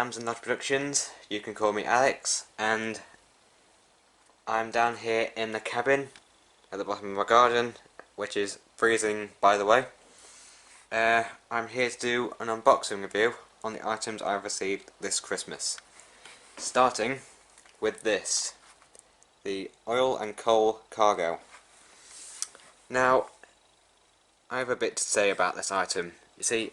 Sam's and Lodge Productions. You can call me Alex, and I'm down here in the cabin at the bottom of my garden, which is freezing, by the way. I'm here to do an unboxing review on the items I've received this Christmas. Starting with this, the oil and coal cargo. Now, I have a bit to say about this item. You see,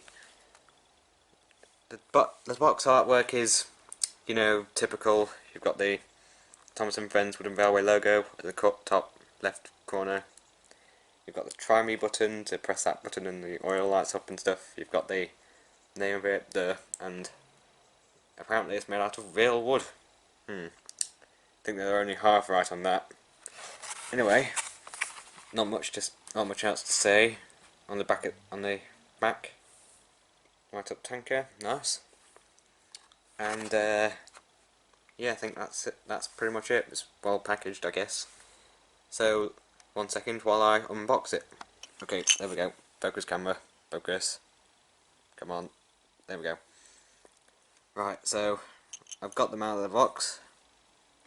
the box artwork is, you know, typical. You've got the Thomas & Friends Wooden Railway logo at the top left corner. You've got the try me button to press that button and the oil lights up and stuff. You've got the name of it, and apparently it's made out of real wood. I think they're only half right on that. Anyway, not much else to say on the back. Right up tanker, nice. And yeah, I think that's it. That's pretty much it. It's well packaged, I guess. So, 1 second while I unbox it. Okay, there we go. Focus camera, focus. Come on, there we go. Right, so I've got them out of the box,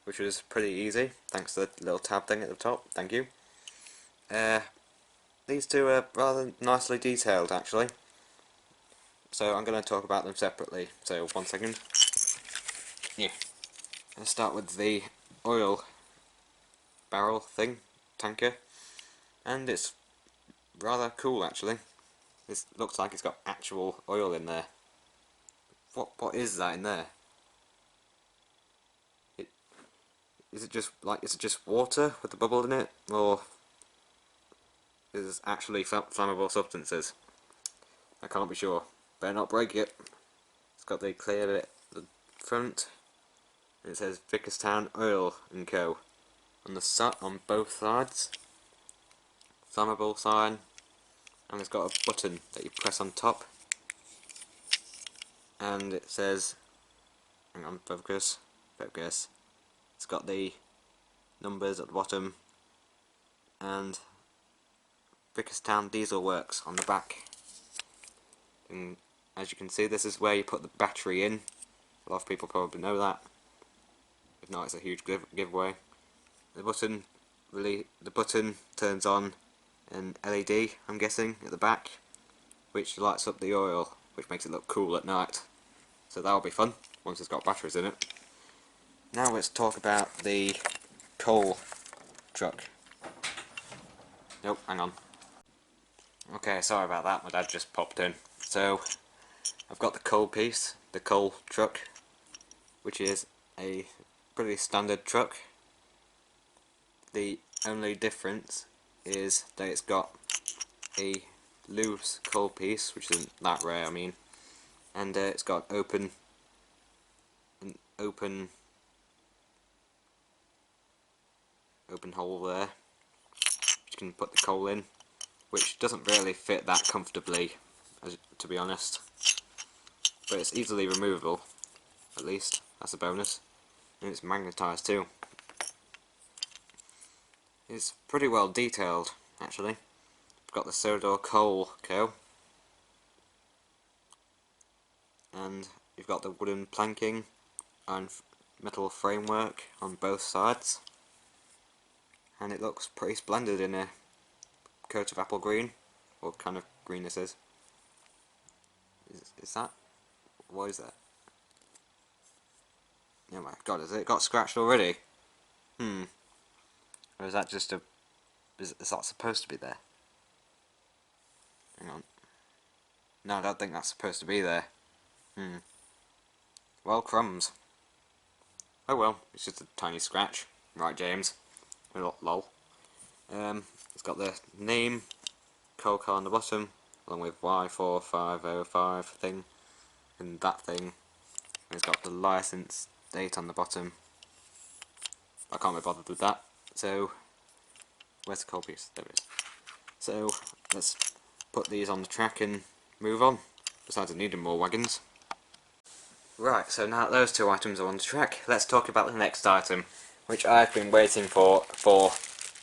which was pretty easy, thanks to the little tab thing at the top. Thank you. These two are rather nicely detailed, actually. So I'm going to talk about them separately. So 1 second. Yeah. Let's start with the oil barrel thing, tanker, and it's rather cool actually. It looks like it's got actual oil in there. What is that in there? Is it just water with a bubble in it, or is it actually flammable substances? I can't be sure. Better not break it. It's got the clear bit at the front. And it says Vickerstown Oil and Co. on both sides. Flammable sign, and it's got a button that you press on top. And it says, hang on, focus. It's got the numbers at the bottom, and Vickerstown Diesel Works on the back. And as you can see, this is where you put the battery in. A lot of people probably know that. If not, it's a huge giveaway. The button turns on an LED, I'm guessing, at the back, which lights up the oil, which makes it look cool at night. So that'll be fun once it's got batteries in it. Now let's talk about the coal truck. Nope, hang on. Okay, sorry about that, my dad just popped in. So, I've got the coal piece, the coal truck, which is a pretty standard truck. The only difference is that it's got a loose coal piece, which isn't that rare, I mean, and it's got an open hole there, which you can put the coal in, which doesn't really fit that comfortably, to be honest, but it's easily removable, at least, that's a bonus, and it's magnetised too. It's pretty well detailed, actually. We've got the Sodor Coal Co. And you've got the wooden planking and metal framework on both sides. And it looks pretty splendid in a coat of apple green. What kind of green this is. Is that? What is that? Oh my god, has it got scratched already? Or is that just is that supposed to be there? Hang on. No, I don't think that's supposed to be there. Well, crumbs. Oh well, it's just a tiny scratch. Right, James. Lol. It's got the name, coal car on the bottom, along with Y4505 thing, and that thing. And it's got the license date on the bottom. I can't be bothered with that. So, where's the coal piece? There it is. So, let's put these on the track and move on. Besides, I need more wagons. Right, so now that those two items are on the track, let's talk about the next item, which I've been waiting for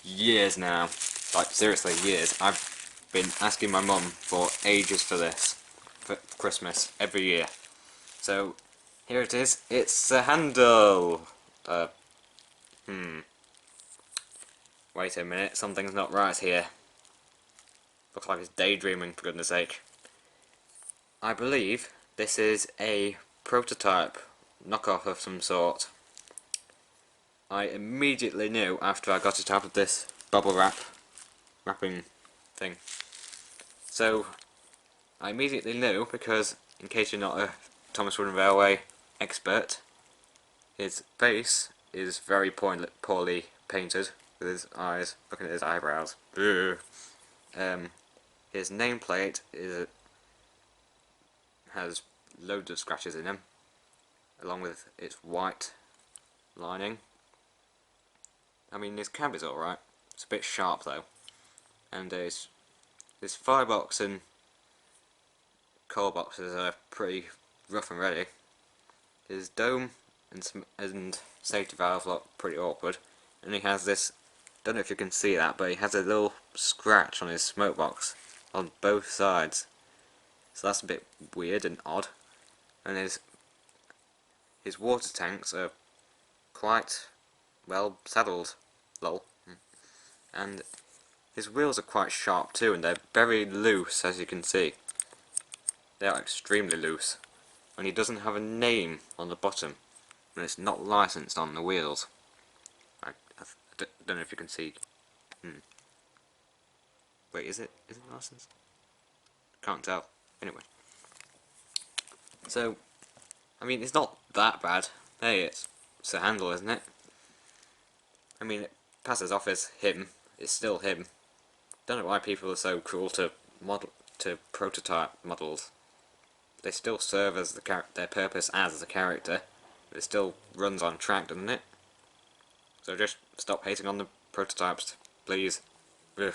years now. Like, seriously, years. I've been asking my mum for ages for this, for Christmas, every year. So, Here it is. It's the handle. Wait a minute. Something's not right here. Looks like it's daydreaming, for goodness sake. I believe this is a prototype knockoff of some sort. I immediately knew after I got it out of this bubble wrapping thing. So I immediately knew because, in case you're not a Thomas Wooden Railway expert, his face is very poorly painted with his eyes. Looking at his eyebrows. His nameplate has loads of scratches in him, along with its white lining. I mean, his cab is alright. It's a bit sharp though, and his firebox and coal boxes are pretty rough and ready. His dome and safety valve look pretty awkward, and he has this, don't know if you can see that, but he has a little scratch on his smoke box on both sides, so that's a bit weird and odd. And his water tanks are quite well saddled, lol. And his wheels are quite sharp too, and they're very loose, as you can see. They are extremely loose, and he doesn't have a name on the bottom, and it's not licensed on the wheels. I don't know if you can see. Wait, is it licensed? Can't tell. Anyway, so I mean, it's not that bad. Hey, it's a handle, isn't it? I mean, it passes off as him. It's still him. Don't know why people are so cruel to prototype models. They still serve as their purpose as the character. But it still runs on track, doesn't it? So just stop hating on the prototypes, please. Ugh.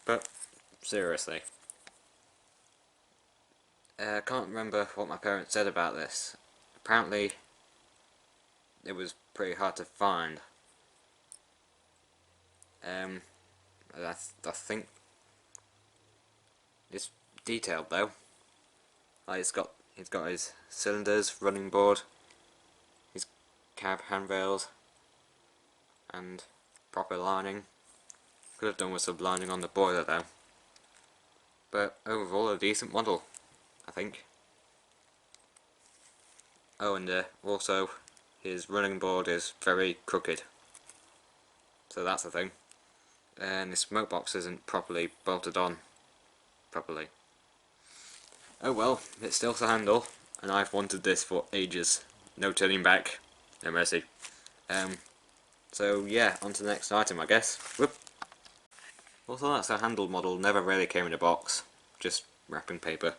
But seriously, I can't remember what my parents said about this. Apparently, it was pretty hard to find. I think it's detailed though. Like he's got his cylinders, running board, his cab handrails, and proper lining. Could have done with some lining on the boiler though. But overall, a decent model, I think. Oh, and also his running board is very crooked, so that's the thing. And his smoke box isn't properly bolted on properly. Oh well, it's still to handle, and I've wanted this for ages. No turning back, no mercy. So yeah, on to the next item, I guess. Whoop. Also, that's a handle model, never really came in a box, just wrapping paper.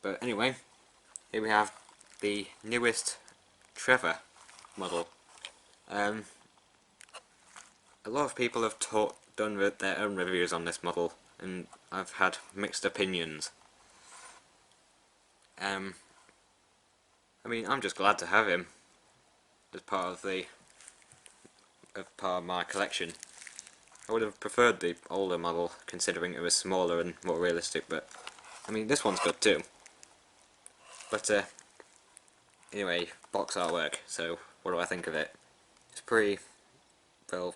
But anyway, here we have the newest Trevor model. A lot of people have done their own reviews on this model, and I've had mixed opinions. I mean, I'm just glad to have him as part of my collection. I would have preferred the older model, considering it was smaller and more realistic, but I mean, this one's good too. But anyway, box artwork, so what do I think of it? It's pretty, well,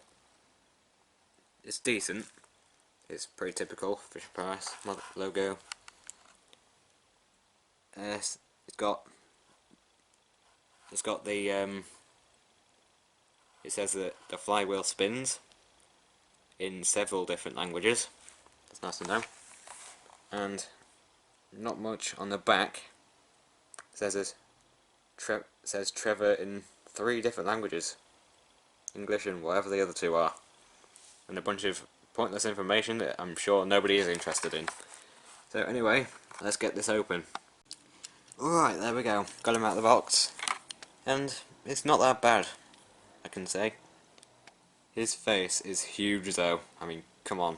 it's decent. It's pretty typical Fisher Price logo. It's got the it says that the flywheel spins in several different languages. That's nice to know. And not much on the back. It says Trevor in 3 different languages, English and whatever the other 2 are, and a bunch of pointless information that I'm sure nobody is interested in. So anyway, let's get this open. Alright, there we go. Got him out of the box. And it's not that bad, I can say. His face is huge though. I mean, come on.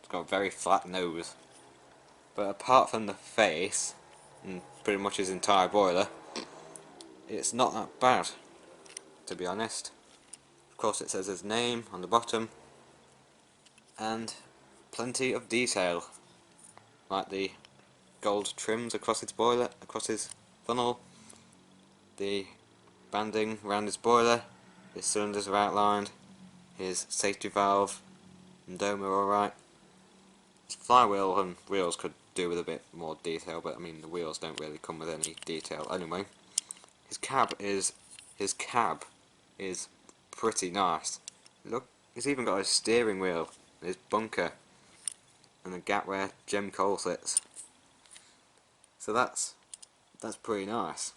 He's got a very flat nose. But apart from the face, and pretty much his entire boiler, it's not that bad, to be honest. Of course it says his name on the bottom, and plenty of detail, like the gold trims across his boiler, across his funnel, the banding around his boiler, his cylinders are outlined, his safety valve and dome are alright. His flywheel and wheels could do with a bit more detail, but I mean the wheels don't really come with any detail anyway. His cab is pretty nice. Look, he's even got a steering wheel, and his bunker, and the gap where Jim Cole sits. So that's pretty nice.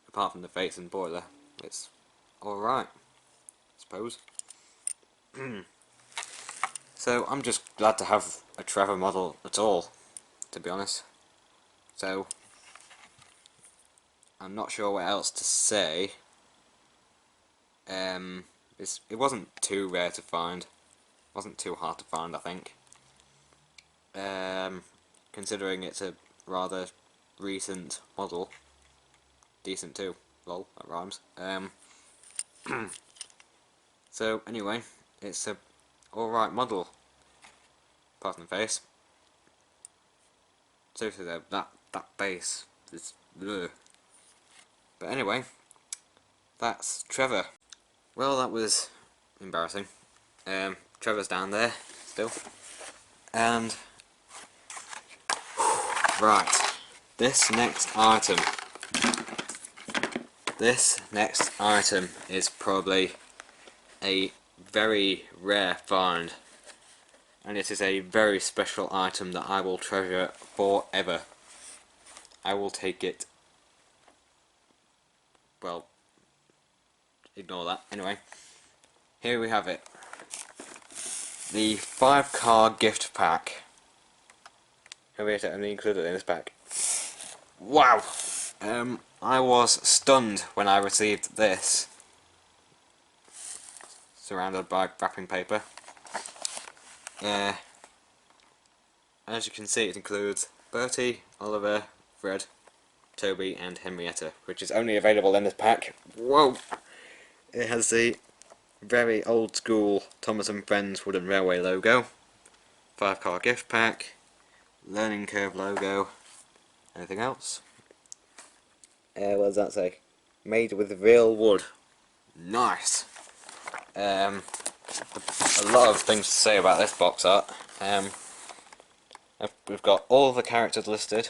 Apart from the face and boiler, it's alright, I suppose. So I'm just glad to have a Trevor model at all, to be honest. So I'm not sure what else to say. It wasn't too rare to find. Wasn't too hard to find, I think. Considering it's a rather recent model. Decent too. Lol, that rhymes. So anyway, it's a alright model. Apart from the face. Seriously though, that base is ugh. But anyway, that's Trevor. Well, that was embarrassing. Trevor's down there still. And right, this next item is probably a very rare find, and it is a very special item that I will treasure forever. I will take it. Well, ignore that. Anyway, here we have it. The 5-car gift pack. It's only included in this pack. Wow! I was stunned when I received this. Surrounded by wrapping paper. As you can see, it includes Bertie, Oliver, Fred, Toby and Henrietta, which is only available in this pack. Whoa! It has the very old school Thomas and Friends Wooden Railway logo, 5-car gift pack, learning curve logo. Anything else? What does that say? Made with real wood. Nice! A lot of things to say about this box art. We've got all the characters listed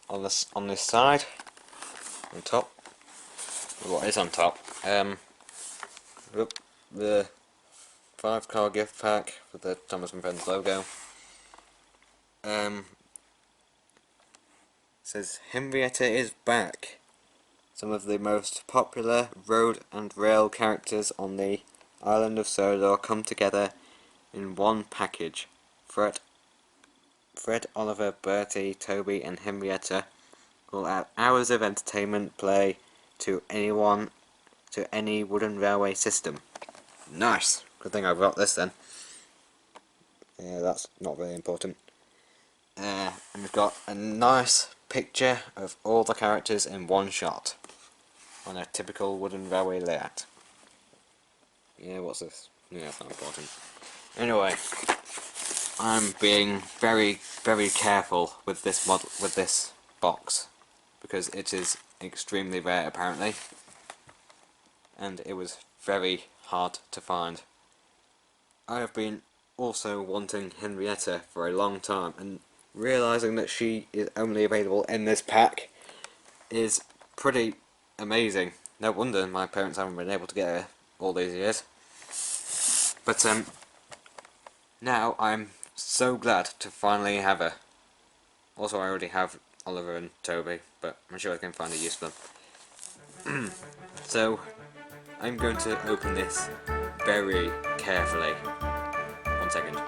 on this side, on top. What is on top? The 5-car gift pack with the Thomas and Friends logo. It says Henrietta is back. Some of the most popular road and rail characters on the island of Sodor come together in one package. Fred, Oliver, Bertie, Toby and Henrietta will add hours of entertainment play to anyone, to any wooden railway system. Nice! Good thing I've got this then. Yeah, that's not very important. And we've got a nice picture of all the characters in one shot on a typical wooden railway layout. Yeah, what's this? Yeah, it's not important. Anyway, I'm being very, very careful with this model, with this box, because it is extremely rare apparently, and it was very hard to find. I have been also wanting Henrietta for a long time, and realising that she is only available in this pack is pretty amazing. No wonder my parents haven't been able to get her all these years. But now I'm so glad to finally have her. Also, I already have Oliver and Toby, but I'm sure I can find a use for them. So I'm going to open this very carefully. 1 second.